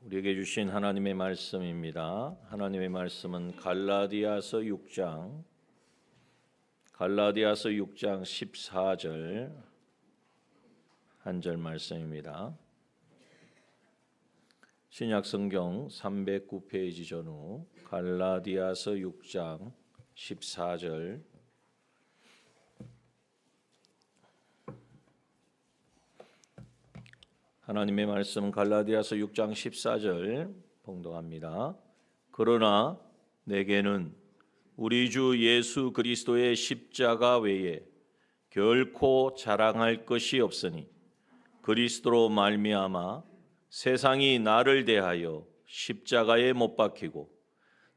우리에게 주신 하나님의 말씀입니다. 하나님의 말씀은 갈라디아서 6장 14절 한 절 말씀입니다. 신약 성경 309페이지 전후 갈라디아서 6장 14절 하나님의 말씀은 갈라디아서 6장 14절 봉독합니다. 그러나 내게는 우리 주 예수 그리스도의 십자가 외에 결코 자랑할 것이 없으니 그리스도로 말미암아 세상이 나를 대하여 십자가에 못 박히고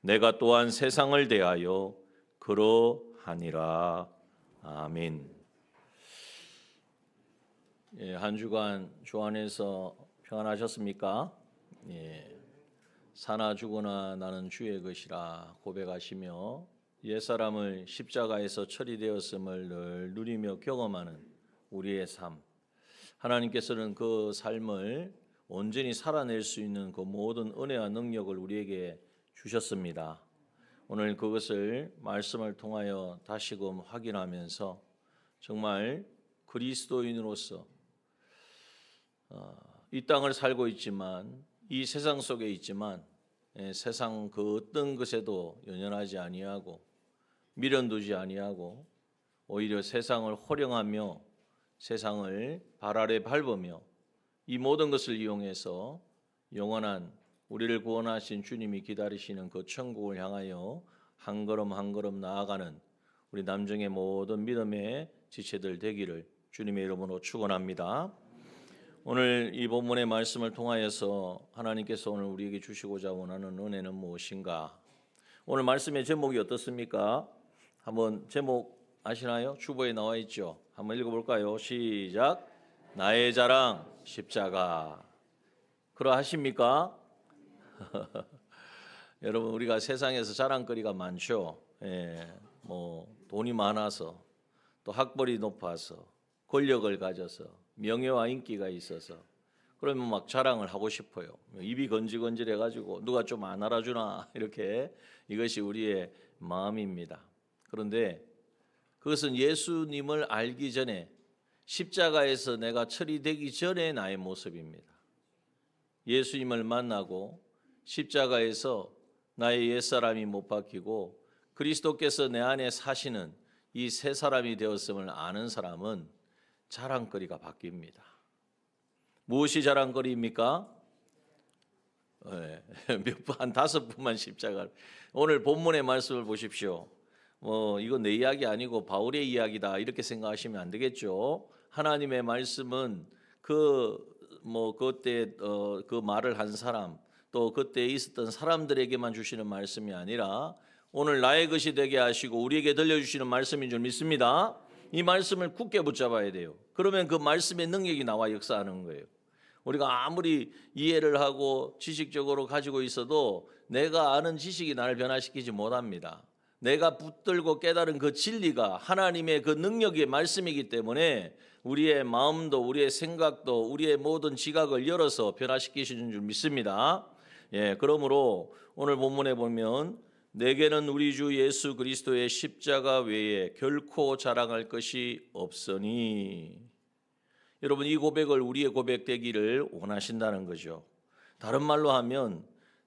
내가 또한 세상을 대하여 그러하니라. 아멘. 한 주간 주 안에서 평안하셨습니까? 사나 죽으나 나는 주의 것이라 고백하시며 옛사람을 십자가에서 처리되었음을 늘 누리며 경험하는 우리의 삶, 하나님께서는 그 삶을 온전히 살아낼 수 있는 그 모든 은혜와 능력을 우리에게 주셨습니다. 오늘 그것을 말씀을 통하여 다시금 확인하면서 정말 그리스도인으로서 이 땅을 살고 있지만 이 세상 속에 있지만 세상 그 어떤 것에도 연연하지 아니하고 미련두지 아니하고 오히려 세상을 호령하며 세상을 발 아래 밟으며 이 모든 것을 이용해서 영원한 우리를 구원하신 주님이 기다리시는 그 천국을 향하여 한 걸음 한 걸음 나아가는 우리 남정의 모든 믿음의 지체들 되기를 주님의 이름으로 축원합니다. 오늘 이 본문의 말씀을 통하여서 하나님께서 오늘 우리에게 주시고자 원하는 은혜는 무엇인가? 오늘 말씀의 제목이 어떻습니까? 한번 제목 아시나요? 주보에 나와 있죠. 한번 읽어볼까요? 시작. 나의 자랑 십자가. 그러하십니까? 여러분, 우리가 세상에서 자랑거리가 많죠. 돈이 많아서 또 학벌이 높아서 권력을 가져서 명예와 인기가 있어서 그러면 막 자랑을 하고 싶어요. 입이 건질건질해 가지고 누가 좀 안 알아주나 이렇게 이것이 우리의 마음입니다. 그런데 그것은 예수님을 알기 전에 십자가에서 내가 처리되기 전에 나의 모습입니다. 예수님을 만나고 십자가에서 나의 옛사람이 못 박히고 그리스도께서 내 안에 사시는 이 새 사람이 되었음을 아는 사람은 자랑거리가 바뀝니다. 무엇이 자랑거리입니까? 한 5분만 십자가를. 오늘 본문의 말씀을 보십시오. 이건 내 이야기 아니고 바울의 이야기다 이렇게 생각하시면 안 되겠죠. 하나님의 말씀은 그때 그 말을 한 사람 또 그때 있었던 사람들에게만 주시는 말씀이 아니라 오늘 나의 것이 되게 하시고 우리에게 들려주시는 말씀인 줄 믿습니다. 이 말씀을 굳게 붙잡아야 돼요. 그러면 그 말씀의 능력이 나와 역사하는 거예요. 우리가 아무리 이해를 하고 지식적으로 가지고 있어도 내가 아는 지식이 나를 변화시키지 못합니다. 내가 붙들고 깨달은 그 진리가 하나님의 그 능력의 말씀이기 때문에 우리의 마음도 우리의 생각도 우리의 모든 지각을 열어서 변화시키시는 줄 믿습니다. 그러므로 오늘 본문에 보면 내게는 우리 주 예수 그리스도의 십자가 외에 결코 자랑할 것이 없으니. 여러분, 이 고백을 우리의 고백 되기를 원하신다는 거죠. 다른 말로 하면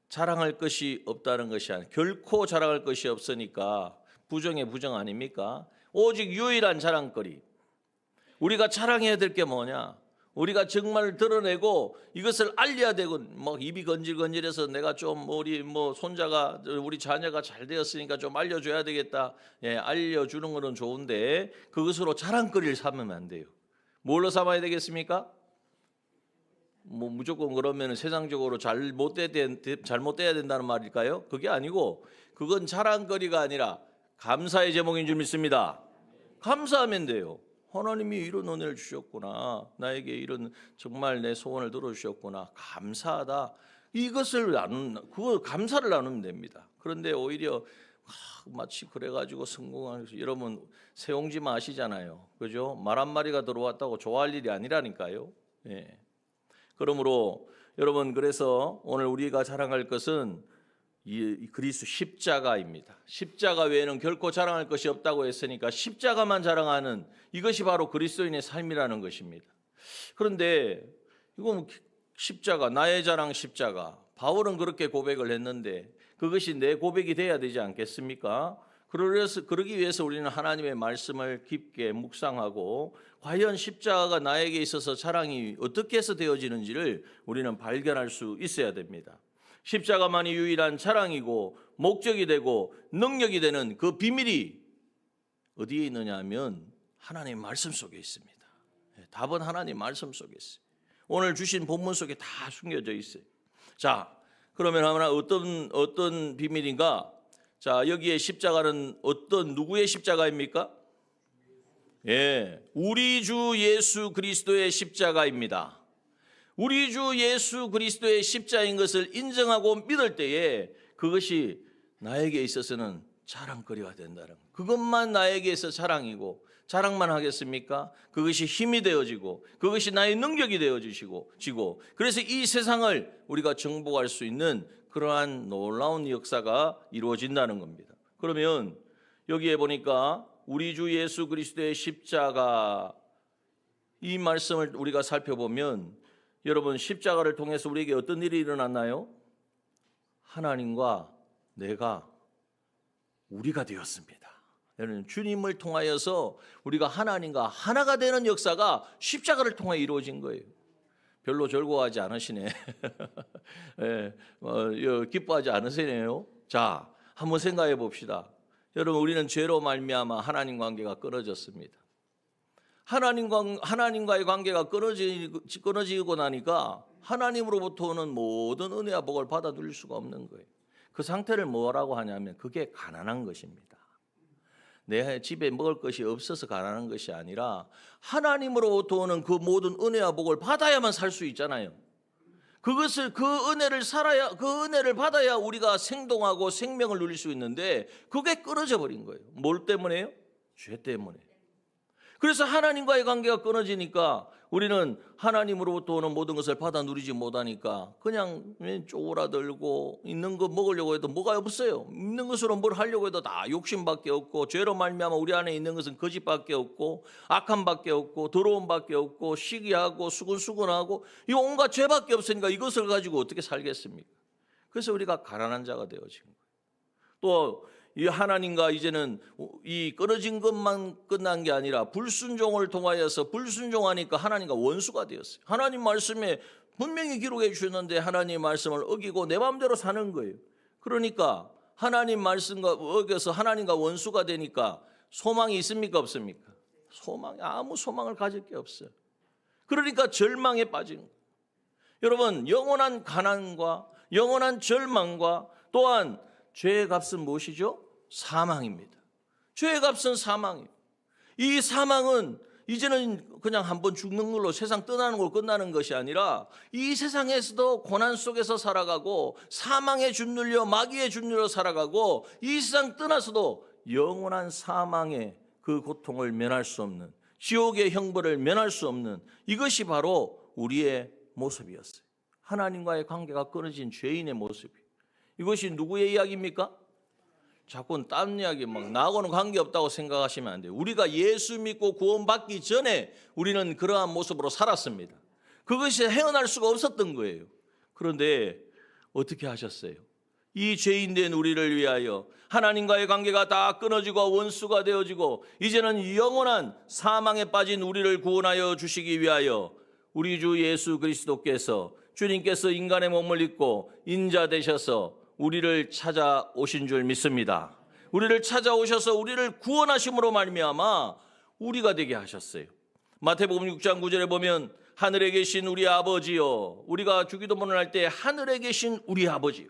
자랑할 것이 없다는 것이 아니라 결코 자랑할 것이 없으니까 부정의 부정 아닙니까? 오직 유일한 자랑거리. 우리가 자랑해야 될 게 뭐냐? 우리가 정말 드러내고 이것을 알려야 되고 막 입이 건질건질해서 내가 좀 우리 손자가 우리 자녀가 잘 되었으니까 좀 알려줘야 되겠다. 알려주는 거는 좋은데 그것으로 자랑거리를 삼으면 안 돼요. 뭘로 삼아야 되겠습니까? 무조건 그러면 세상적으로 잘못돼야 된다는 말일까요? 그게 아니고 그건 자랑거리가 아니라 감사의 제목인 줄 믿습니다. 감사하면 돼요. 하나님이 이런 은혜를 주셨구나. 나에게 이런 정말 내 소원을 들어주셨구나. 감사하다. 그걸 감사를 나누면 됩니다. 그런데 오히려 마치 그래가지고 성공하는 여러분 세옹지마 아시잖아요. 그죠? 말 한마리가 들어왔다고 좋아할 일이 아니라니까요. 그러므로 여러분, 그래서 오늘 우리가 자랑할 것은 이 그리스도 십자가입니다. 십자가 외에는 결코 자랑할 것이 없다고 했으니까 십자가만 자랑하는 이것이 바로 그리스도인의 삶이라는 것입니다. 그런데 이건 십자가, 나의 자랑 십자가. 바울은 그렇게 고백을 했는데 그것이 내 고백이 돼야 되지 않겠습니까? 그러기 위해서 우리는 하나님의 말씀을 깊게 묵상하고 과연 십자가가 나에게 있어서 자랑이 어떻게 해서 되어지는지를 우리는 발견할 수 있어야 됩니다. 십자가만이 유일한 자랑이고 목적이 되고 능력이 되는 그 비밀이 어디에 있느냐 하면 하나님의 말씀 속에 있습니다. 답은 하나님 말씀 속에 있어요. 오늘 주신 본문 속에 다 숨겨져 있어요. 자, 그러면 하나 어떤 비밀인가? 자, 여기에 십자가는 누구의 십자가입니까? 예, 우리 주 예수 그리스도의 십자가입니다. 우리 주 예수 그리스도의 십자인 것을 인정하고 믿을 때에 그것이 나에게 있어서는 자랑거리가 된다는 것. 그것만 나에게 있어 자랑이고, 자랑만 하겠습니까? 그것이 힘이 되어지고 그것이 나의 능력이 되어지고 그래서 이 세상을 우리가 정복할 수 있는 그러한 놀라운 역사가 이루어진다는 겁니다. 그러면 여기에 보니까 우리 주 예수 그리스도의 십자가, 이 말씀을 우리가 살펴보면 여러분, 십자가를 통해서 우리에게 어떤 일이 일어났나요? 하나님과 우리가 되었습니다. 여러분, 주님을 통하여서 우리가 하나님과 하나가 되는 역사가 십자가를 통해 이루어진 거예요. 별로 즐거워하지 않으시네. 네, 기뻐하지 않으시네요. 자, 한번 생각해 봅시다. 여러분, 우리는 죄로 말미암아 하나님 관계가 끊어졌습니다. 하나님과의 관계가 끊어지고 나니까 하나님으로부터 오는 모든 은혜와 복을 받아 누릴 수가 없는 거예요. 그 상태를 뭐라고 하냐면 그게 가난한 것입니다. 내 집에 먹을 것이 없어서 가난한 것이 아니라 하나님으로부터 오는 그 모든 은혜와 복을 받아야만 살 수 있잖아요. 그 은혜를 받아야 우리가 생동하고 생명을 누릴 수 있는데 그게 끊어져 버린 거예요. 뭘 때문에요? 죄 때문에. 그래서 하나님과의 관계가 끊어지니까 우리는 하나님으로부터 오는 모든 것을 받아 누리지 못하니까 그냥 쪼그라들고 있는 거 먹으려고 해도 뭐가 없어요. 있는 것으로 뭘 하려고 해도 다 욕심밖에 없고, 죄로 말미암아 우리 안에 있는 것은 거짓밖에 없고, 악함밖에 없고, 더러움밖에 없고, 시기하고 수근수근하고 이 온갖 죄밖에 없으니까 이것을 가지고 어떻게 살겠습니까? 그래서 우리가 가난한 자가 되어진 거예요. 또 이 하나님과 이제는 이 끊어진 것만 끝난 게 아니라 불순종을 통하여서 불순종하니까 하나님과 원수가 되었어요. 하나님 말씀에 분명히 기록해 주셨는데 하나님 말씀을 어기고 내 마음대로 사는 거예요. 그러니까 하나님 말씀과 어겨서 하나님과 원수가 되니까 소망이 있습니까? 없습니까? 아무 소망을 가질 게 없어요. 그러니까 절망에 빠진 거예요. 여러분, 영원한 가난과 영원한 절망과 또한 죄의 값은 무엇이죠? 사망입니다. 죄의 값은 사망이에요. 이 사망은 이제는 그냥 한번 죽는 걸로 세상 떠나는 걸로 끝나는 것이 아니라 이 세상에서도 고난 속에서 살아가고 사망에 짓눌려 마귀에 짓눌려 살아가고 이 세상 떠나서도 영원한 사망의 그 고통을 면할 수 없는, 지옥의 형벌을 면할 수 없는, 이것이 바로 우리의 모습이었어요. 하나님과의 관계가 끊어진 죄인의 모습이에요. 이것이 누구의 이야기입니까? 자꾸 딴 이야기 나하고는 관계없다고 생각하시면 안 돼요. 우리가 예수 믿고 구원받기 전에 우리는 그러한 모습으로 살았습니다. 그것이 헤어날 수가 없었던 거예요. 그런데 어떻게 하셨어요? 이 죄인된 우리를 위하여 하나님과의 관계가 다 끊어지고 원수가 되어지고 이제는 영원한 사망에 빠진 우리를 구원하여 주시기 위하여 우리 주 예수 그리스도께서, 주님께서 인간의 몸을 입고 인자 되셔서 우리를 찾아오신 줄 믿습니다. 우리를 찾아오셔서 우리를 구원하심으로 말미암아 우리가 되게 하셨어요. 마태복음 6장 9절에 보면 하늘에 계신 우리 아버지요, 우리가 주기도문을 할 때 하늘에 계신 우리 아버지요,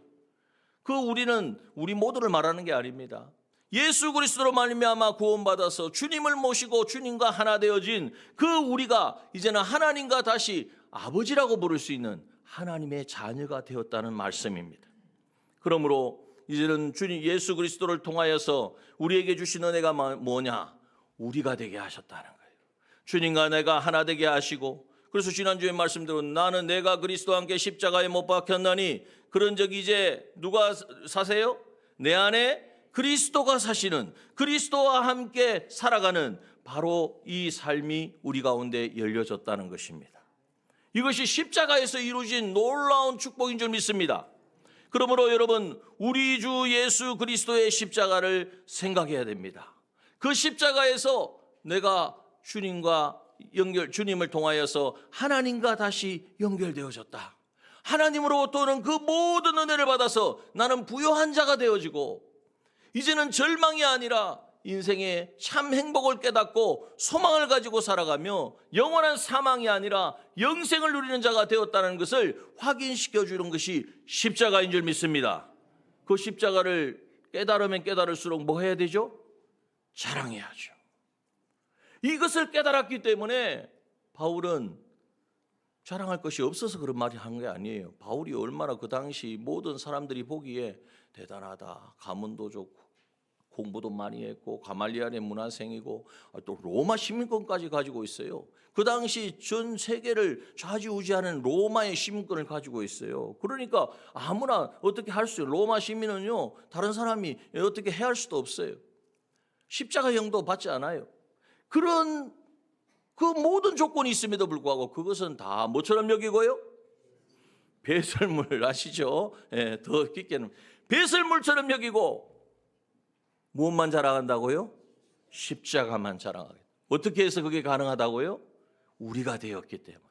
그 우리는 우리 모두를 말하는 게 아닙니다. 예수 그리스도로 말미암아 구원받아서 주님을 모시고 주님과 하나 되어진 그 우리가 이제는 하나님과 다시 아버지라고 부를 수 있는 하나님의 자녀가 되었다는 말씀입니다. 그러므로 이제는 주님 예수 그리스도를 통하여서 우리에게 주신 은혜가 뭐냐? 우리가 되게 하셨다는 거예요. 주님과 내가 하나 되게 하시고 그래서 지난주에 말씀대로 나는 내가 그리스도와 함께 십자가에 못 박혔나니 그런즉 이제 누가 사세요? 내 안에 그리스도가 사시는, 그리스도와 함께 살아가는 바로 이 삶이 우리 가운데 열려졌다는 것입니다. 이것이 십자가에서 이루어진 놀라운 축복인 줄 믿습니다. 그러므로 여러분, 우리 주 예수 그리스도의 십자가를 생각해야 됩니다. 그 십자가에서 내가 주님을 통하여서 하나님과 다시 연결되어졌다. 하나님으로부터는 그 모든 은혜를 받아서 나는 부요한 자가 되어지고, 이제는 절망이 아니라 인생의 참 행복을 깨닫고 소망을 가지고 살아가며 영원한 사망이 아니라 영생을 누리는 자가 되었다는 것을 확인시켜 주는 것이 십자가인 줄 믿습니다. 그 십자가를 깨달으면 깨달을수록 뭐 해야 되죠? 자랑해야죠. 이것을 깨달았기 때문에 바울은 자랑할 것이 없어서 그런 말이 한 게 아니에요. 바울이 얼마나 그 당시 모든 사람들이 보기에 대단하다, 가문도 좋고 공부도 많이 했고 가말리엘의 문화생이고 또 로마 시민권까지 가지고 있어요. 그 당시 전 세계를 좌지우지하는 로마의 시민권을 가지고 있어요. 그러니까 아무나 어떻게 할 수 있어요. 로마 시민은요, 다른 사람이 어떻게 해할 수도 없어요. 십자가형도 받지 않아요. 그런 그 모든 조건이 있음에도 불구하고 그것은 다 뭐처럼 여기고요? 배설물 아시죠? 예, 더 깊게는 배설물처럼 여기고 무엇만 자랑한다고요? 십자가만 자랑하겠다. 어떻게 해서 그게 가능하다고요? 우리가 되었기 때문에.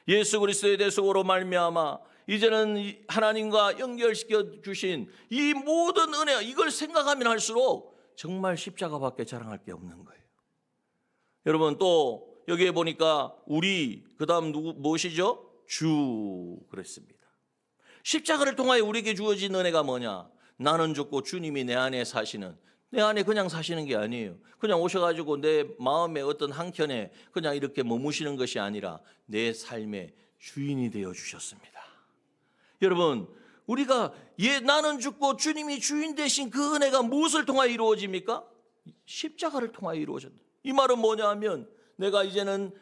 예수 그리스도의 대속으로 말미암아 이제는 하나님과 연결시켜 주신 이 모든 은혜, 이걸 생각하면 할수록 정말 십자가밖에 자랑할 게 없는 거예요. 여러분, 또 여기에 보니까 우리, 그 다음 무엇이죠? 주 그랬습니다. 십자가를 통하여 우리에게 주어진 은혜가 뭐냐? 나는 죽고 주님이 내 안에 사시는, 내 안에 그냥 사시는 게 아니에요. 그냥 오셔가지고 내 마음의 어떤 한켠에 그냥 이렇게 머무시는 것이 아니라 내 삶의 주인이 되어 주셨습니다. 여러분, 우리가 나는 죽고 주님이 주인 되신 그 은혜가 무엇을 통하여 이루어집니까? 십자가를 통하여 이루어진다. 이 말은 뭐냐 하면 내가 이제는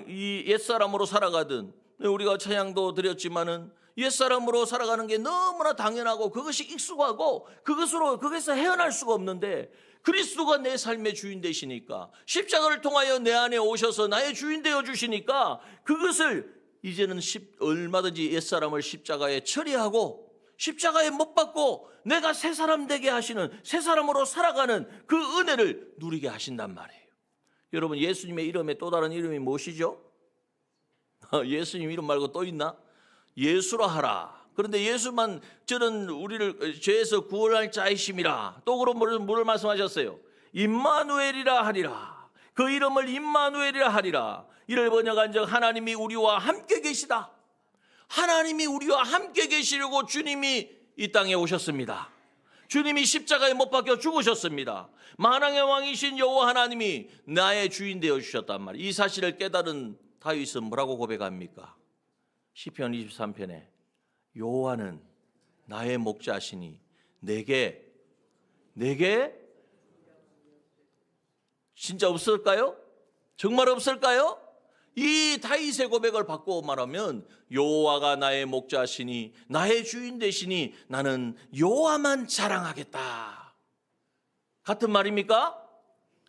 이 옛사람으로 살아가든, 우리가 찬양도 드렸지만은 옛사람으로 살아가는 게 너무나 당연하고 그것이 익숙하고 그것에서 헤어날 수가 없는데, 그리스도가 내 삶의 주인 되시니까, 십자가를 통하여 내 안에 오셔서 나의 주인 되어 주시니까 그것을 이제는 얼마든지 옛사람을 십자가에 처리하고 십자가에 못 박고 내가 새 사람 되게 하시는, 새 사람으로 살아가는 그 은혜를 누리게 하신단 말이에요. 여러분, 예수님의 이름에 또 다른 이름이 무엇이죠? 예수님 이름 말고 또 있나? 예수라 하라. 그런데 예수만 저는 우리를 죄에서 구원할 자이심이라. 또 그럼 뭐를 말씀하셨어요? 임마누엘이라 하리라. 그 이름을 임마누엘이라 하리라. 이를 번역한즉 하나님이 우리와 함께 계시다. 하나님이 우리와 함께 계시려고 주님이 이 땅에 오셨습니다. 주님이 십자가에 못 박혀 죽으셨습니다. 만왕의 왕이신 여호와 하나님이 나의 주인 되어 주셨단 말이에요. 이 사실을 깨달은 다윗은 뭐라고 고백합니까? 시편 23편에 여호와는 나의 목자시니 내게 진짜 없을까요? 정말 없을까요? 이 다윗의 고백을 받고 말하면 여호와가 나의 목자시니 나의 주인 되시니 나는 여호와만 자랑하겠다. 같은 말입니까?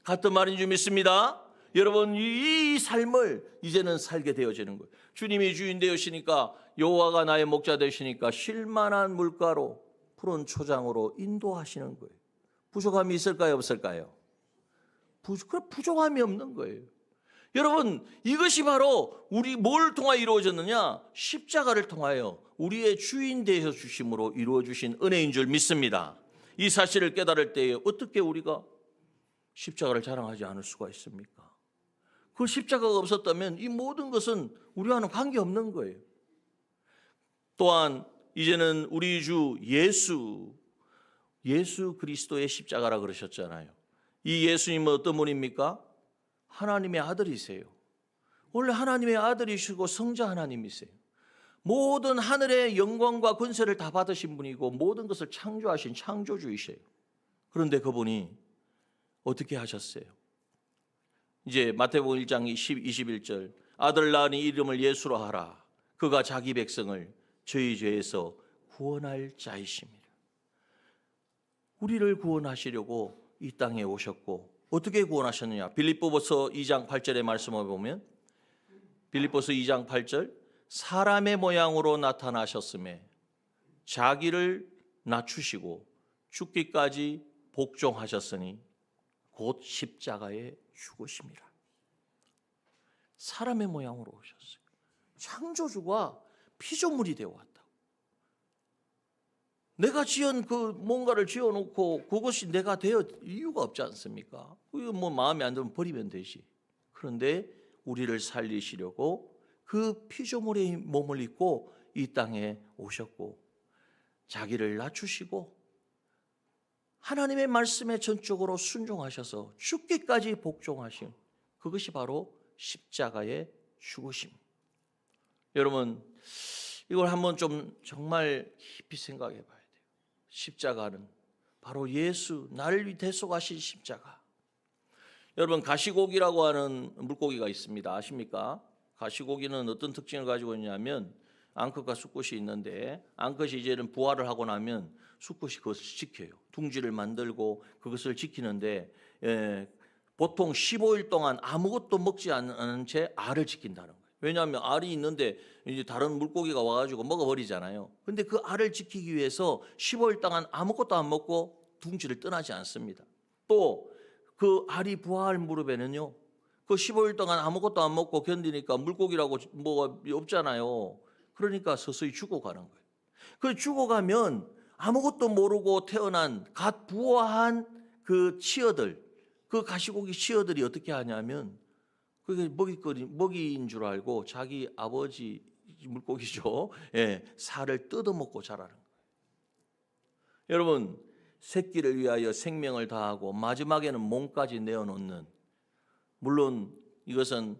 같은 말인 줄 믿습니다. 여러분, 이 삶을 이제는 살게 되어지는 거예요. 주님이 주인 되시니까, 여호와가 나의 목자 되시니까 쉴만한 물가로 푸른 초장으로 인도하시는 거예요. 부족함이 있을까요? 없을까요? 부족함이 없는 거예요. 여러분, 이것이 바로 우리 뭘 통하여 이루어졌느냐? 십자가를 통하여 우리의 주인 되어 주심으로 이루어 주신 은혜인 줄 믿습니다. 이 사실을 깨달을 때에 어떻게 우리가 십자가를 자랑하지 않을 수가 있습니까? 그 십자가가 없었다면 이 모든 것은 우리와는 관계없는 거예요. 또한 이제는 우리 주 예수 그리스도의 십자가라 그러셨잖아요. 이 예수님은 어떤 분입니까? 하나님의 아들이세요. 원래 하나님의 아들이시고 성자 하나님이세요. 모든 하늘의 영광과 권세를 다 받으신 분이고 모든 것을 창조하신 창조주이세요. 그런데 그분이 어떻게 하셨어요? 이제 마태복음 1장 21절 아들 낳으니 이름을 예수로 하라. 그가 자기 백성을 저희 죄에서 구원할 자이십니다. 우리를 구원하시려고 이 땅에 오셨고 어떻게 구원하셨느냐? 빌립보서 2장 8절의 말씀을 보면 빌립보서 2장 8절 사람의 모양으로 나타나셨음에 자기를 낮추시고 죽기까지 복종하셨으니 곧 십자가에 죽으심이라. 사람의 모양으로 오셨어요. 창조주가 피조물이 되어 왔다고. 내가 지은 그 뭔가를 지어놓고 그것이 내가 되어 이유가 없지 않습니까? 이거 뭐 마음에 안 들면 버리면 되지. 그런데 우리를 살리시려고 그 피조물의 몸을 입고 이 땅에 오셨고 자기를 낮추시고 하나님의 말씀에 전적으로 순종하셔서 죽기까지 복종하신 그것이 바로 십자가의 죽으심. 여러분 이걸 한번 좀 정말 깊이 생각해 봐야 돼요. 십자가는 바로 예수 나를 위해 대속하신 십자가. 여러분 가시고기라고 하는 물고기가 있습니다. 아십니까? 가시고기는 어떤 특징을 가지고 있냐면 앙컷과 수컷이 있는데 앙컷이 이제는 부화를 하고 나면 수컷이 그것을 지켜요. 둥지를 만들고 그것을 지키는데 보통 15일 동안 아무것도 먹지 않은 채 알을 지킨다는 거예요. 왜냐하면 알이 있는데 이제 다른 물고기가 와가지고 먹어버리잖아요. 근데 그 알을 지키기 위해서 15일 동안 아무것도 안 먹고 둥지를 떠나지 않습니다. 또 그 알이 부화할 무렵에는요, 그 15일 동안 아무것도 안 먹고 견디니까 물고기라고 뭐가 없잖아요. 그러니까 서서히 죽어가는 거예요. 그 죽어가면 아무것도 모르고 태어난 갓 부화한 그 치어들, 그 가시고기 치어들이 어떻게 하냐면 그게 먹이인 줄 알고 자기 아버지 물고기죠. 살을 뜯어먹고 자라는 거예요. 여러분 새끼를 위하여 생명을 다하고 마지막에는 몸까지 내어놓는, 물론 이것은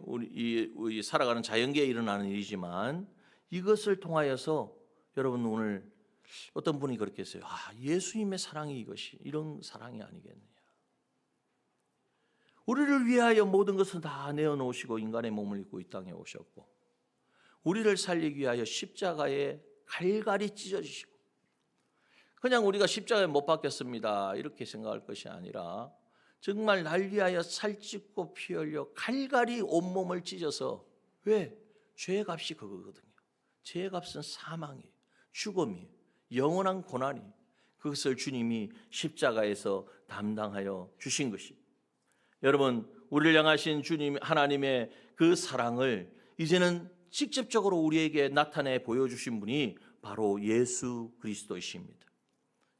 우리 살아가는 자연계에 일어나는 일이지만 이것을 통하여서 여러분 오늘 어떤 분이 그렇게 했어요. 예수님의 사랑이 이것이 이런 사랑이 아니겠느냐. 우리를 위하여 모든 것을 다 내어놓으시고 인간의 몸을 입고 이 땅에 오셨고 우리를 살리기 위하여 십자가에 갈갈이 찢어지시고, 그냥 우리가 십자가에 못 박혔습니다 이렇게 생각할 것이 아니라 정말 날 위하여 살찢고 피 흘려 갈갈이 온몸을 찢어서, 왜? 죄의 값이 그거거든요. 죄의 값은 사망이에요. 죽음이에요. 영원한 고난이. 그것을 주님이 십자가에서 담당하여 주신 것이. 여러분 우리를 향하신 주님 하나님의 그 사랑을 이제는 직접적으로 우리에게 나타내 보여주신 분이 바로 예수 그리스도이십니다.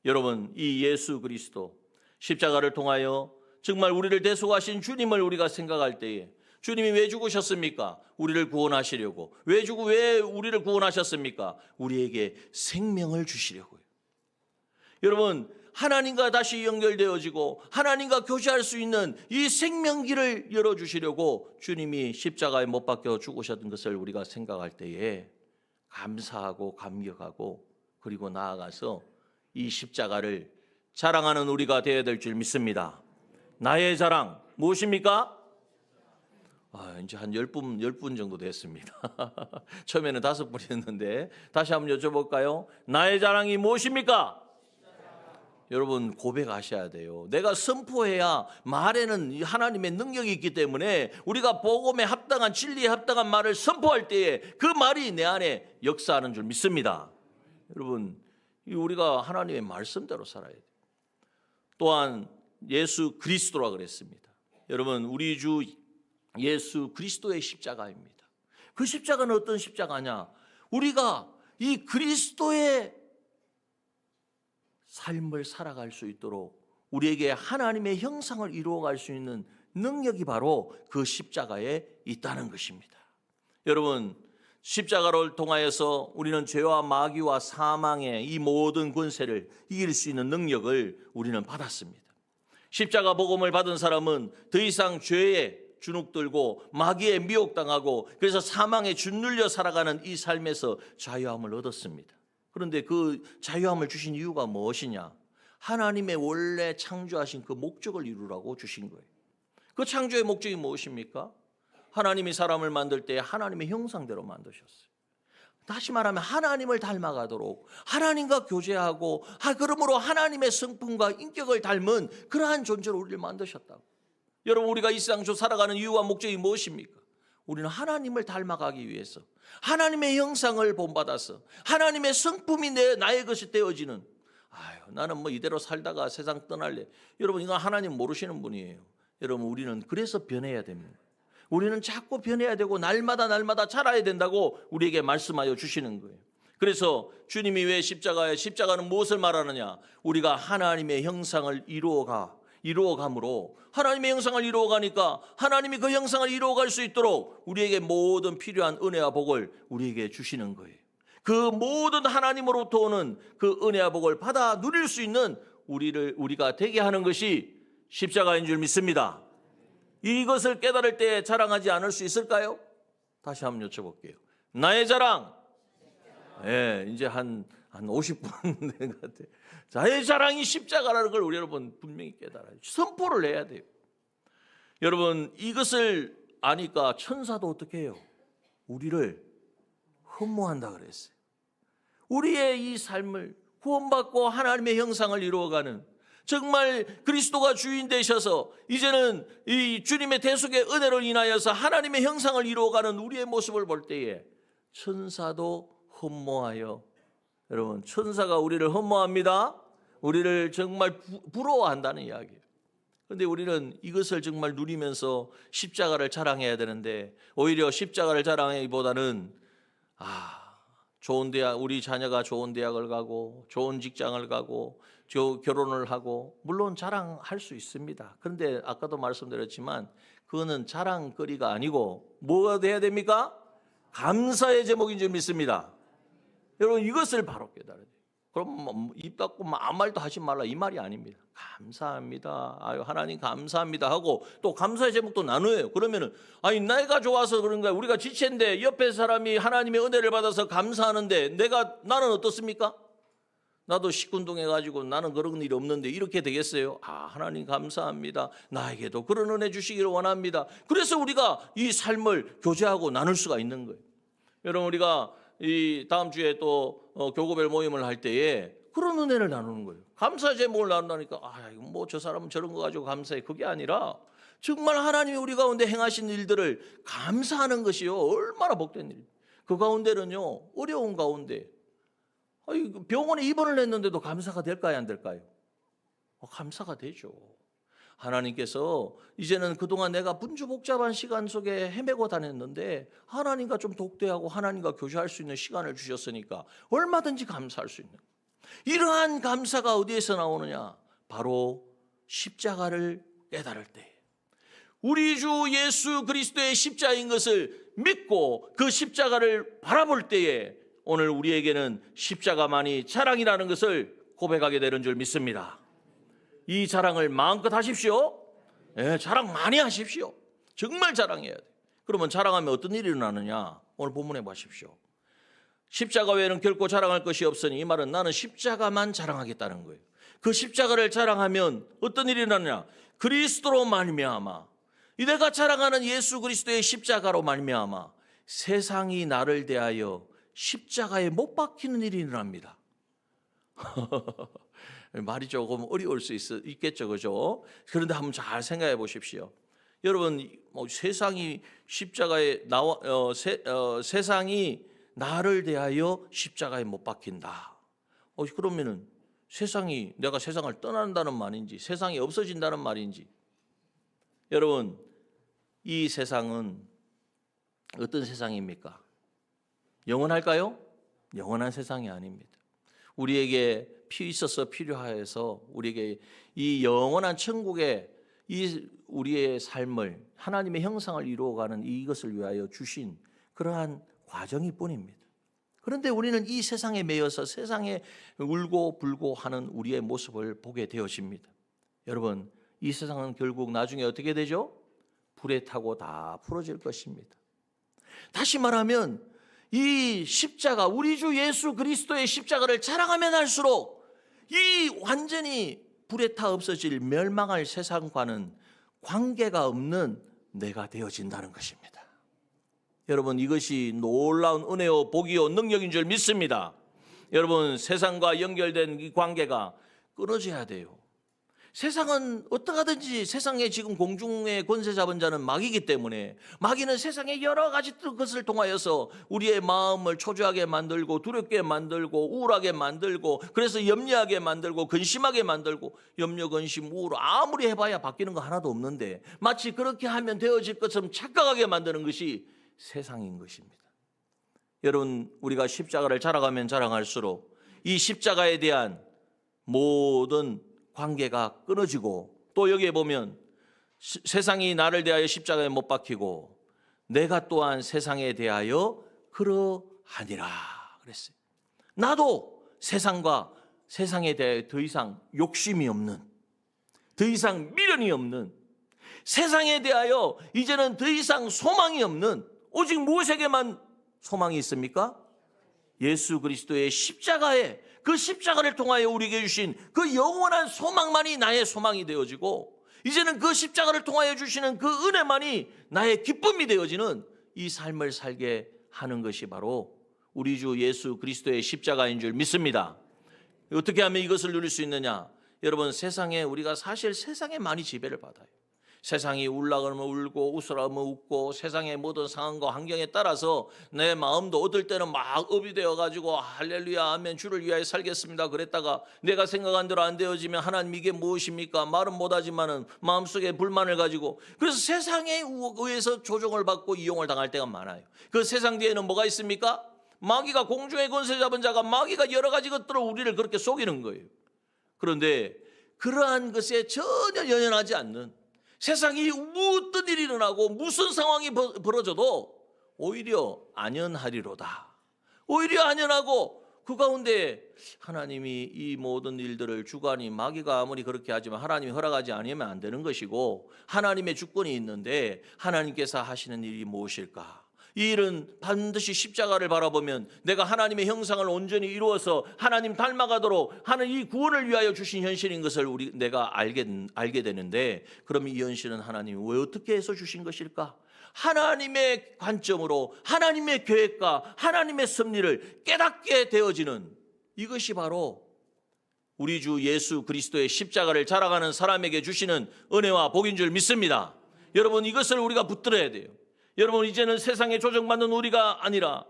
여러분 이 예수 그리스도 십자가를 통하여 정말 우리를 대속하신 주님을 우리가 생각할 때에 주님이 왜 죽으셨습니까? 우리를 구원하시려고. 왜 우리를 구원하셨습니까? 우리에게 생명을 주시려고요. 여러분 하나님과 다시 연결되어지고 하나님과 교제할 수 있는 이 생명길을 열어주시려고 주님이 십자가에 못 박혀 죽으셨던 것을 우리가 생각할 때에 감사하고 감격하고 그리고 나아가서 이 십자가를 자랑하는 우리가 되어야 될 줄 믿습니다. 나의 자랑 무엇입니까? 이제 한 10분 정도 됐습니다. 처음에는 5분이었는데 다시 한번 여쭤볼까요? 나의 자랑이 무엇입니까? 여러분 고백하셔야 돼요. 내가 선포해야 말에는 하나님의 능력이 있기 때문에 우리가 복음에 합당한 진리에 합당한 말을 선포할 때에 그 말이 내 안에 역사하는 줄 믿습니다. 여러분 우리가 하나님의 말씀대로 살아야 돼요. 또한 예수 그리스도라 그랬습니다. 여러분 우리 주 예수 그리스도의 십자가입니다. 그 십자가는 어떤 십자가냐? 우리가 이 그리스도의 삶을 살아갈 수 있도록 우리에게 하나님의 형상을 이루어갈 수 있는 능력이 바로 그 십자가에 있다는 것입니다. 여러분 십자가를 통하여서 우리는 죄와 마귀와 사망의 이 모든 권세를 이길 수 있는 능력을 우리는 받았습니다. 십자가 복음을 받은 사람은 더 이상 죄에 주눅들고 마귀에 미혹당하고 그래서 사망에 짓눌려 살아가는 이 삶에서 자유함을 얻었습니다. 그런데 그 자유함을 주신 이유가 무엇이냐? 하나님의 원래 창조하신 그 목적을 이루라고 주신 거예요. 그 창조의 목적이 무엇입니까? 하나님이 사람을 만들 때 하나님의 형상대로 만드셨어요. 다시 말하면 하나님을 닮아가도록 하나님과 교제하고 그러므로 하나님의 성품과 인격을 닮은 그러한 존재로 우리를 만드셨다고. 여러분, 우리가 이 세상 살아가는 이유와 목적이 무엇입니까? 우리는 하나님을 닮아가기 위해서 하나님의 형상을 본받아서 하나님의 성품이 나의 것이 되어지는, 나는 뭐 이대로 살다가 세상 떠날래. 여러분, 이건 하나님 모르시는 분이에요. 여러분, 우리는 그래서 변해야 됩니다. 우리는 자꾸 변해야 되고 날마다 자라야 된다고 우리에게 말씀하여 주시는 거예요. 그래서 주님이 왜 십자가는 무엇을 말하느냐? 우리가 하나님의 형상을 이루어감으로, 하나님의 형상을 이루어가니까 하나님이 그 형상을 이루어갈 수 있도록 우리에게 모든 필요한 은혜와 복을 우리에게 주시는 거예요. 그 모든 하나님으로부터 오는 그 은혜와 복을 받아 누릴 수 있는 우리가 되게 하는 것이 십자가인 줄 믿습니다. 이것을 깨달을 때 자랑하지 않을 수 있을까요? 다시 한번 여쭤볼게요. 나의 자랑. 이제 한 50분 된 것 같아요. 나의 자랑이 십자가라는 걸 우리 여러분 분명히 깨달아요. 선포를 해야 돼요. 여러분, 이것을 아니까 천사도 어떻게 해요? 우리를 흠모한다 그랬어요. 우리의 이 삶을 구원받고 하나님의 형상을 이루어가는, 정말 그리스도가 주인 되셔서 이제는 이 주님의 대속의 은혜로 인하여서 하나님의 형상을 이루어가는 우리의 모습을 볼 때에 천사도 흠모하여, 여러분, 천사가 우리를 흠모합니다. 우리를 정말 부러워한다는 이야기예요. 그런데 우리는 이것을 정말 누리면서 십자가를 자랑해야 되는데, 오히려 십자가를 자랑하기보다는 좋은 대학, 우리 자녀가 좋은 대학을 가고 좋은 직장을 가고 결혼을 하고, 물론 자랑할 수 있습니다. 그런데 아까도 말씀드렸지만 그거는 자랑거리가 아니고 뭐가 돼야 됩니까? 감사의 제목인 줄 믿습니다. 여러분, 이것을 바로 깨달아야 돼요. 그럼 입 닫고 아무 말도 하지 말라, 이 말이 아닙니다. 감사합니다. 하나님 감사합니다 하고 또 감사의 제목도 나누어요. 그러면은 내가 좋아서 그런 거야. 우리가 지체인데 옆에 사람이 하나님의 은혜를 받아서 감사하는데 나는 어떻습니까? 나도 시큰둥해가지고 나는 그런 일이 없는데 이렇게 되겠어요? 하나님 감사합니다. 나에게도 그런 은혜 주시기를 원합니다. 그래서 우리가 이 삶을 교제하고 나눌 수가 있는 거예요. 여러분, 우리가 이 다음 주에 또 교구별 모임을 할 때에 그런 은혜를 나누는 거예요. 감사 제목을 나눈다니까 뭐 저 사람은 저런 거 가지고 감사해. 그게 아니라 정말 하나님이 우리 가운데 행하신 일들을 감사하는 것이요, 얼마나 복된 일입니다. 그 가운데는요, 어려운 가운데 병원에 입원을 했는데도 감사가 될까요, 안 될까요? 감사가 되죠. 하나님께서 이제는 그동안 내가 분주복잡한 시간 속에 헤매고 다녔는데 하나님과 좀 독대하고 하나님과 교제할 수 있는 시간을 주셨으니까 얼마든지 감사할 수 있는, 이러한 감사가 어디에서 나오느냐? 바로 십자가를 깨달을 때, 우리 주 예수 그리스도의 십자인 것을 믿고 그 십자가를 바라볼 때에 오늘 우리에게는 십자가만이 자랑이라는 것을 고백하게 되는 줄 믿습니다. 이 자랑을 마음껏 하십시오. 자랑 많이 하십시오. 정말 자랑해야 돼요. 그러면 자랑하면 어떤 일이 일어나느냐? 오늘 본문에 보십시오. 십자가 외에는 결코 자랑할 것이 없으니, 이 말은 나는 십자가만 자랑하겠다는 거예요. 그 십자가를 자랑하면 어떤 일이 일어나느냐? 그리스도로 말미암아, 내가 자랑하는 예수 그리스도의 십자가로 말미암아 세상이 나를 대하여 십자가에 못 박히는 일이 일어납니다. 말이 조금 어려울 수 있겠죠, 그죠? 그런데 한번 잘 생각해 보십시오. 여러분, 세상이 십자가에 세상이 나를 대하여 십자가에 못 박힌다. 그러면은 내가 세상을 떠난다는 말인지, 세상이 없어진다는 말인지. 여러분, 이 세상은 어떤 세상입니까? 영원할까요? 영원한 세상이 아닙니다. 우리에게 있어서 필요하여서 우리에게 이 영원한 천국에 우리의 삶을, 하나님의 형상을 이루어가는 이것을 위하여 주신 그러한 과정일 뿐입니다. 그런데 우리는 이 세상에 매여서 세상에 울고 불고 하는 우리의 모습을 보게 되어집니다. 여러분, 이 세상은 결국 나중에 어떻게 되죠? 불에 타고 다 풀어질 것입니다. 다시 말하면 이 십자가, 우리 주 예수 그리스도의 십자가를 자랑하면 할수록 이 완전히 불에 타 없어질 멸망할 세상과는 관계가 없는 내가 되어진다는 것입니다. 여러분, 이것이 놀라운 은혜요 복이요 능력인 줄 믿습니다. 여러분, 세상과 연결된 이 관계가 끊어져야 돼요. 세상은 어떠하든지 세상에 지금 공중의 권세 잡은 자는 마귀이기 때문에 마귀는 세상의 여러 가지 것을 통하여서 우리의 마음을 초조하게 만들고 두렵게 만들고 우울하게 만들고 그래서 염려하게 만들고 근심하게 만들고 염려, 근심, 우울 아무리 해봐야 바뀌는 거 하나도 없는데 마치 그렇게 하면 되어질 것처럼 착각하게 만드는 것이 세상인 것입니다. 여러분, 우리가 십자가를 자랑하면 자랑할수록 이 십자가에 대한 모든 관계가 끊어지고 또 여기에 보면 세상이 나를 대하여 십자가에 못 박히고 내가 또한 세상에 대하여 그러하니라 그랬어요. 나도 세상과 세상에 대해 더 이상 욕심이 없는, 더 이상 미련이 없는, 세상에 대하여 이제는 더 이상 소망이 없는, 오직 무엇에게만 소망이 있습니까? 예수 그리스도의 십자가에, 그 십자가를 통하여 우리에게 주신 그 영원한 소망만이 나의 소망이 되어지고 이제는 그 십자가를 통하여 주시는 그 은혜만이 나의 기쁨이 되어지는 이 삶을 살게 하는 것이 바로 우리 주 예수 그리스도의 십자가인 줄 믿습니다. 어떻게 하면 이것을 누릴 수 있느냐? 여러분, 세상에 우리가 사실 세상에 많이 지배를 받아요. 세상이 울라 그러면 울고 웃으라 하면 웃고 세상의 모든 상황과 환경에 따라서 내 마음도 어떨 때는 막 업이 되어가지고 할렐루야 아멘 주를 위하여 살겠습니다 그랬다가 내가 생각한 대로 안 되어지면 하나님 이게 무엇입니까? 말은 못하지만은 마음속에 불만을 가지고 그래서 세상에 의해서 조종을 받고 이용을 당할 때가 많아요. 그 세상 뒤에는 뭐가 있습니까? 마귀가 공중의 권세 잡은 자가 마귀가 여러 가지 것들을 우리를 그렇게 속이는 거예요. 그런데 그러한 것에 전혀 연연하지 않는 세상이 어떤 일이 일어나고 무슨 상황이 벌어져도 오히려 안연하리로다. 오히려 안연하고 그 가운데 하나님이 이 모든 일들을 주관이 마귀가 아무리 그렇게 하지만 하나님이 허락하지 않으면 안 되는 것이고 하나님의 주권이 있는데 하나님께서 하시는 일이 무엇일까? 이 일은 반드시 십자가를 바라보면 내가 하나님의 형상을 온전히 이루어서 하나님 닮아가도록 하는 이 구원을 위하여 주신 현실인 것을 내가 알게 되는데 그럼 이 현실은 하나님이 왜 어떻게 해서 주신 것일까? 하나님의 관점으로 하나님의 계획과 하나님의 섭리를 깨닫게 되어지는 이것이 바로 우리 주 예수 그리스도의 십자가를 자랑하는 사람에게 주시는 은혜와 복인 줄 믿습니다. 여러분, 이것을 우리가 붙들어야 돼요. 여러분, 이제는 세상에 조정받는 우리가 아니라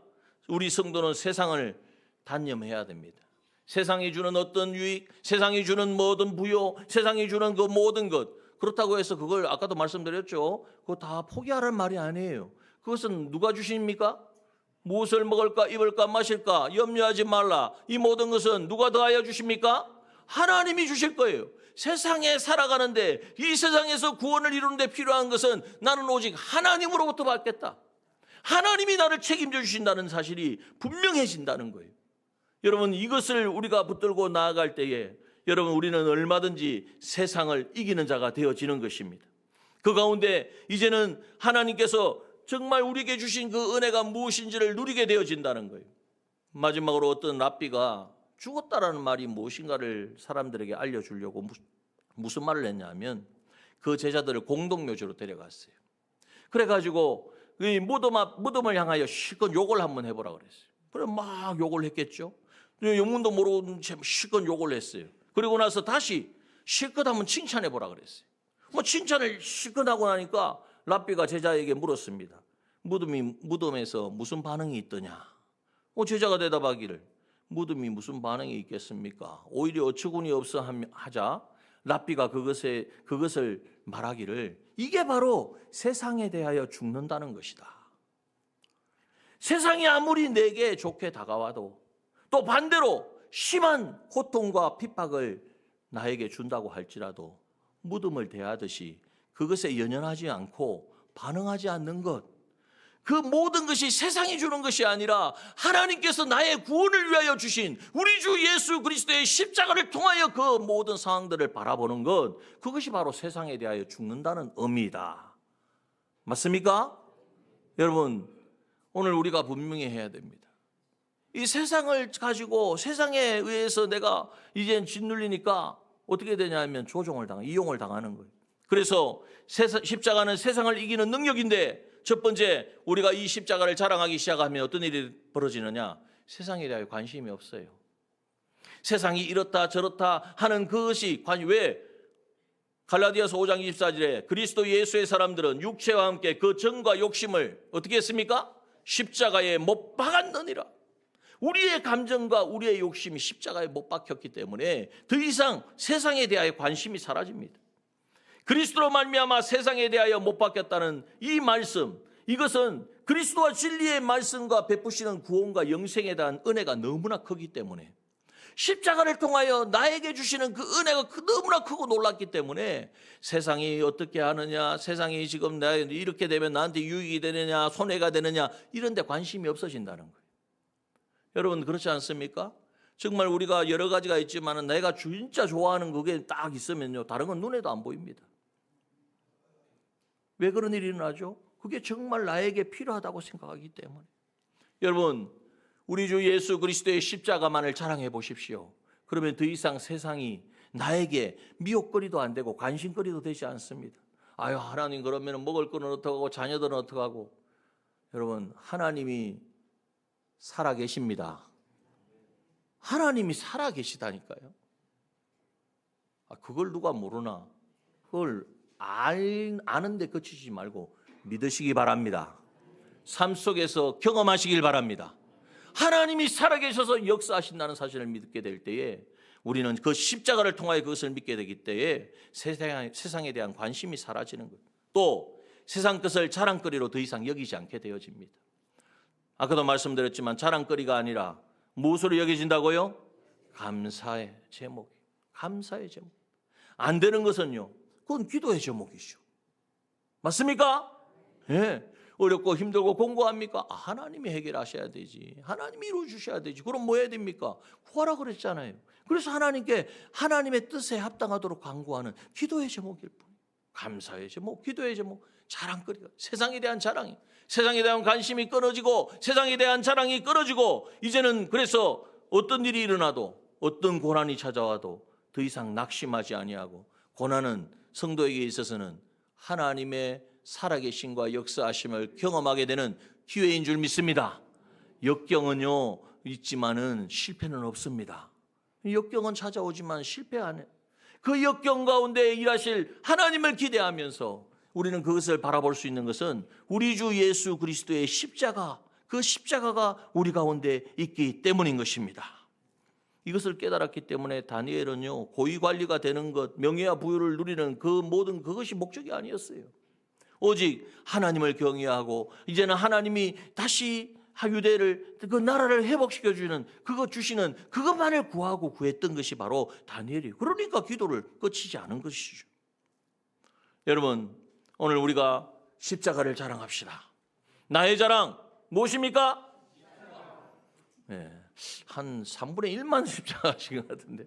우리 성도는 세상을 단념해야 됩니다. 세상이 주는 어떤 유익, 세상이 주는 모든 부요, 세상이 주는 그 모든 것, 그렇다고 해서 그걸 아까도 말씀드렸죠. 그거 다 포기하라는 말이 아니에요. 그것은 누가 주십니까? 무엇을 먹을까, 입을까, 마실까 염려하지 말라. 이 모든 것은 누가 더하여 주십니까? 하나님이 주실 거예요. 세상에 살아가는데 이 세상에서 구원을 이루는 데 필요한 것은 나는 오직 하나님으로부터 받겠다. 하나님이 나를 책임져 주신다는 사실이 분명해진다는 거예요. 여러분, 이것을 우리가 붙들고 나아갈 때에 여러분, 우리는 얼마든지 세상을 이기는 자가 되어지는 것입니다. 그 가운데 이제는 하나님께서 정말 우리에게 주신 그 은혜가 무엇인지를 누리게 되어진다는 거예요. 마지막으로 어떤 랍비가 죽었다라는 말이 무엇인가를 사람들에게 알려주려고 무슨 말을 했냐면 그 제자들을 공동묘지로 데려갔어요. 그래가지고 이 무덤을 향하여 실컷 욕을 한번 해보라 그랬어요. 그래 막 욕을 했겠죠. 영문도 모르는 채 실컷 욕을 했어요. 그리고 나서 다시 실컷 한번 칭찬해보라 그랬어요. 칭찬을 실컷 하고 나니까 랍비가 제자에게 물었습니다. 무덤에서 무슨 반응이 있더냐? 제자가 대답하기를 무덤이 무슨 반응이 있겠습니까? 오히려 어처구니 없어 하자 랍비가 그것을 말하기를 이게 바로 세상에 대하여 죽는다는 것이다. 세상이 아무리 내게 좋게 다가와도 또 반대로 심한 고통과 핍박을 나에게 준다고 할지라도 무덤을 대하듯이 그것에 연연하지 않고 반응하지 않는 것, 그 모든 것이 세상이 주는 것이 아니라 하나님께서 나의 구원을 위하여 주신 우리 주 예수 그리스도의 십자가를 통하여 그 모든 상황들을 바라보는 것, 그것이 바로 세상에 대하여 죽는다는 의미이다. 맞습니까? 여러분, 오늘 우리가 분명히 해야 됩니다. 이 세상을 가지고 세상에 의해서 내가 이젠 짓눌리니까 어떻게 되냐면 이용을 당하는 거예요. 그래서 십자가는 세상을 이기는 능력인데 첫 번째, 우리가 이 십자가를 자랑하기 시작하면 어떤 일이 벌어지느냐? 세상에 대하여 관심이 없어요. 세상이 이렇다 저렇다 하는 그것이 왜? 갈라디아서 5장 24절에 그리스도 예수의 사람들은 육체와 함께 그 정과 욕심을 어떻게 했습니까? 십자가에 못 박았느니라. 우리의 감정과 우리의 욕심이 십자가에 못 박혔기 때문에 더 이상 세상에 대하여 관심이 사라집니다. 그리스도로 말미암아 세상에 대하여 못 박혔다는 이 말씀, 이것은 그리스도와 진리의 말씀과 베푸시는 구원과 영생에 대한 은혜가 너무나 크기 때문에, 십자가를 통하여 나에게 주시는 그 은혜가 너무나 크고 놀랐기 때문에 세상이 어떻게 하느냐, 세상이 지금 이렇게 되면 나한테 유익이 되느냐, 손해가 되느냐, 이런 데 관심이 없어진다는 거예요. 여러분 그렇지 않습니까? 정말 우리가 여러 가지가 있지만 내가 진짜 좋아하는 그게 딱 있으면요, 다른 건 눈에도 안 보입니다. 왜 그런 일이 일어나죠? 그게 정말 나에게 필요하다고 생각하기 때문에. 여러분, 우리 주 예수 그리스도의 십자가만을 자랑해 보십시오. 그러면 더 이상 세상이 나에게 미혹거리도 안 되고 관심거리도 되지 않습니다. 아유, 하나님 그러면 먹을 거는 어떡하고 자녀들은 어떡하고. 여러분, 하나님이 살아 계십니다. 하나님이 살아 계시다니까요. 그걸 누가 모르나? 그걸 아는데 그치지 말고 믿으시기 바랍니다. 삶 속에서 경험하시길 바랍니다. 하나님이 살아계셔서 역사하신다는 사실을 믿게 될 때에 우리는 그 십자가를 통하여 그것을 믿게 되기 때에 세상에 대한 관심이 사라지는 거예요. 또 세상 것을 자랑거리로 더 이상 여기지 않게 되어집니다. 아까도 말씀드렸지만 자랑거리가 아니라 무엇으로 여겨진다고요? 감사의 제목이에요. 감사의 제목. 안 되는 것은요, 그건 기도의 제목이죠. 맞습니까? 예. 어렵고 힘들고 공부합니까? 하나님이 해결하셔야 되지. 하나님이 이루어주셔야 되지. 그럼 뭐 해야 됩니까? 구하라 그랬잖아요. 그래서 하나님께 하나님의 뜻에 합당하도록 간구하는 기도의 제목일 뿐. 감사의 제목, 기도의 제목, 자랑거리가. 세상에 대한 자랑이, 세상에 대한 관심이 끊어지고 세상에 대한 자랑이 끊어지고, 이제는 그래서 어떤 일이 일어나도 어떤 고난이 찾아와도 더 이상 낙심하지 아니하고, 고난은 성도에게 있어서는 하나님의 살아계심과 역사하심을 경험하게 되는 기회인 줄 믿습니다. 역경은요 있지만은 실패는 없습니다. 역경은 찾아오지만 실패 안 해요. 그 역경 가운데 일하실 하나님을 기대하면서 우리는 그것을 바라볼 수 있는 것은 우리 주 예수 그리스도의 십자가, 그 십자가가 우리 가운데 있기 때문인 것입니다. 이것을 깨달았기 때문에 다니엘은요, 고위 관리가 되는 것, 명예와 부유를 누리는 그 모든 그것이 목적이 아니었어요. 오직 하나님을 경외하고 이제는 하나님이 다시 유대를, 그 나라를 회복시켜 주는 그거 주시는 그것만을 구하고 구했던 것이 바로 다니엘이에요. 그러니까 기도를 끝이지 않은 것이죠. 여러분, 오늘 우리가 십자가를 자랑합시다. 나의 자랑 무엇입니까? 네, 한 3분의 1만 십자가 하신 것 같은데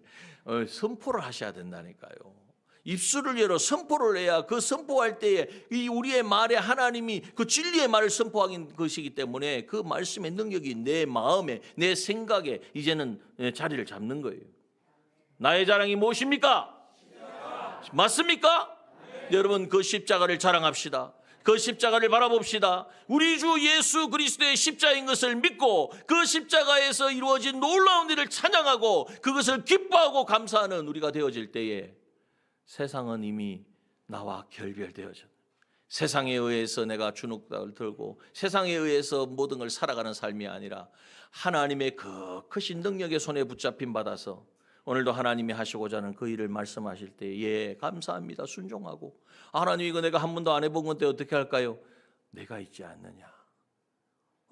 선포를 하셔야 된다니까요. 입술을 열어 선포를 해야, 그 선포할 때에 이 우리의 말에 하나님이 그 진리의 말을 선포하는 것이기 때문에 그 말씀의 능력이 내 마음에, 내 생각에 이제는 자리를 잡는 거예요. 나의 자랑이 무엇입니까? 맞습니까? 네. 여러분, 그 십자가를 자랑합시다. 그 십자가를 바라봅시다. 우리 주 예수 그리스도의 십자인 것을 믿고 그 십자가에서 이루어진 놀라운 일을 찬양하고 그것을 기뻐하고 감사하는 우리가 되어질 때에 세상은 이미 나와 결별되어져. 세상에 의해서 내가 주눅을 들고 세상에 의해서 모든 걸 살아가는 삶이 아니라 하나님의 그 크신 능력의 손에 붙잡힘 받아서 오늘도 하나님이 하시고자 하는 그 일을 말씀하실 때, 예, 감사합니다. 순종하고, 하나님 이거 내가 한 번도 안 해본 건데 어떻게 할까요? 내가 있지 않느냐.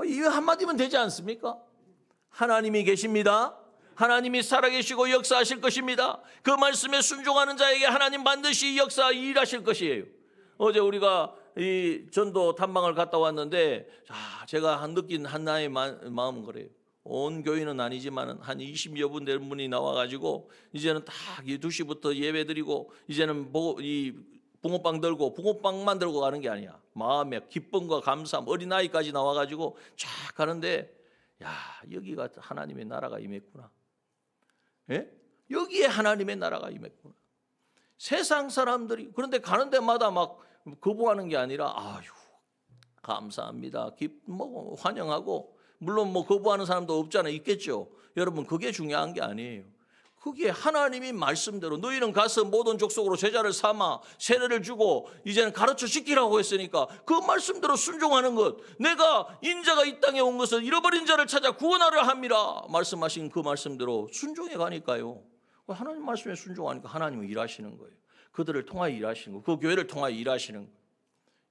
이 한마디면 되지 않습니까? 하나님이 계십니다. 하나님이 살아계시고 역사하실 것입니다. 그 말씀에 순종하는 자에게 하나님 반드시 역사 일하실 것이에요. 어제 우리가 이 전도 탐방을 갔다 왔는데, 제가 느낀 하나의 마음은 그래요. 온 교인은 아니지만 한 20여 분 되는 분이 나와가지고 이제는 딱 2시부터 예배 드리고 이제는 이 붕어빵 들고, 붕어빵만 들고 가는 게 아니야. 마음에 기쁨과 감사함, 어린아이까지 나와가지고 쫙 가는데, 야, 여기가 하나님의 나라가 임했구나. 예? 여기에 하나님의 나라가 임했구나. 세상 사람들이 그런데 가는 데마다 막 거부하는 게 아니라, 아유, 감사합니다. 환영하고 물론 거부하는 사람도 없잖아요. 있겠죠. 여러분 그게 중요한 게 아니에요. 그게 하나님이 말씀대로 너희는 가서 모든 족속으로 제자를 삼아 세례를 주고 이제는 가르쳐 시키라고 했으니까 그 말씀대로 순종하는 것. 내가 인자가 이 땅에 온 것은 잃어버린 자를 찾아 구원하려 함이라 말씀하신 그 말씀대로 순종해 가니까요. 하나님 말씀에 순종하니까 하나님은 일하시는 거예요. 그들을 통하여 일하시는 거예요. 그 교회를 통하여 일하시는 거예요.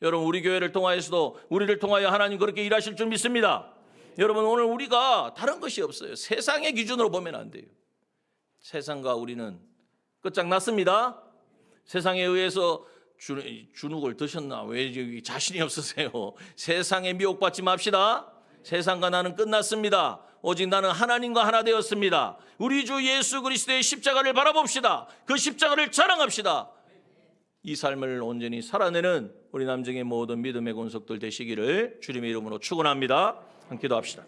여러분 우리 교회를 통하여서도 우리를 통하여 하나님 그렇게 일하실 줄 믿습니다. 여러분 오늘 우리가 다른 것이 없어요. 세상의 기준으로 보면 안 돼요. 세상과 우리는 끝장났습니다. 세상에 의해서 주눅을 드셨나? 왜 자신이 없으세요? 세상에 미혹받지 맙시다. 세상과 나는 끝났습니다. 오직 나는 하나님과 하나 되었습니다. 우리 주 예수 그리스도의 십자가를 바라봅시다. 그 십자가를 자랑합시다. 이 삶을 온전히 살아내는 우리 남정의 모든 믿음의 권속들 되시기를 주님의 이름으로 축원합니다. 함께 기도합시다.